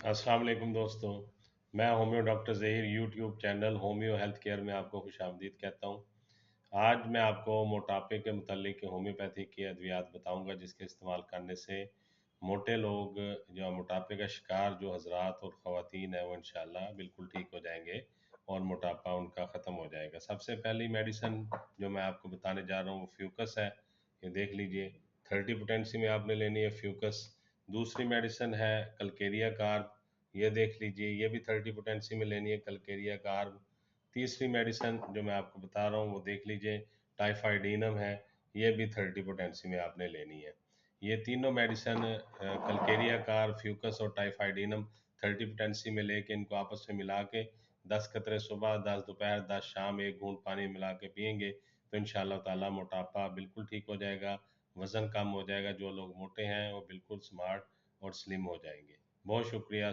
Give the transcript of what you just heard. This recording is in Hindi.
अस्सलाम वालेकुम दोस्तों। मैं homeo doctor Zaheer YouTube channel homeo health care में आपको खुशामदीद कहता हूँ। आज मैं आपको मोटापे के मुतल्लिक होम्योपैथी की अद्वियात बताऊंगा जिसके इस्तेमाल करने से मोटे लोग जो मोटापे का शिकार जो हजरात और ख़वातीन हैं वो इंशाल्लाह बिल्कुल ठीक हो जाएंगे और मोटापा उनका ख़त्म हो जाएगा। सबसे पहली मेडिसिन जो मैं आपको बताने जा रहा हूँ वो फ्यूकस है। ये देख लीजिए, 30 पोटेंसी में आपने लेनी है फ्यूकस। दूसरी मेडिसिन है कलकेरिया कार्ब। ये देख लीजिए, ये भी 30 पोटेंसी में लेनी है कलकेरिया कार्ब। तीसरी मेडिसिन जो मैं आपको बता रहा हूँ वो देख लीजिए, टाइफाइडिनम है। ये भी 30 पोटेंसी में आपने लेनी है। ये तीनों मेडिसिन कलकेरिया कार्ब, फ्यूकस और टाइफाइडिनम 30 पोटेंसी में लेके इनको आपस में मिला के 10 कतरे सुबह, 10 दोपहर, 10 शाम, एक घूंट पानी मिला के पियेंगे तो इंशाल्लाह ताला मोटापा बिल्कुल ठीक हो जाएगा, वज़न कम हो जाएगा। जो लोग मोटे हैं वो बिल्कुल स्मार्ट और स्लिम हो जाएंगे। बहुत शुक्रिया।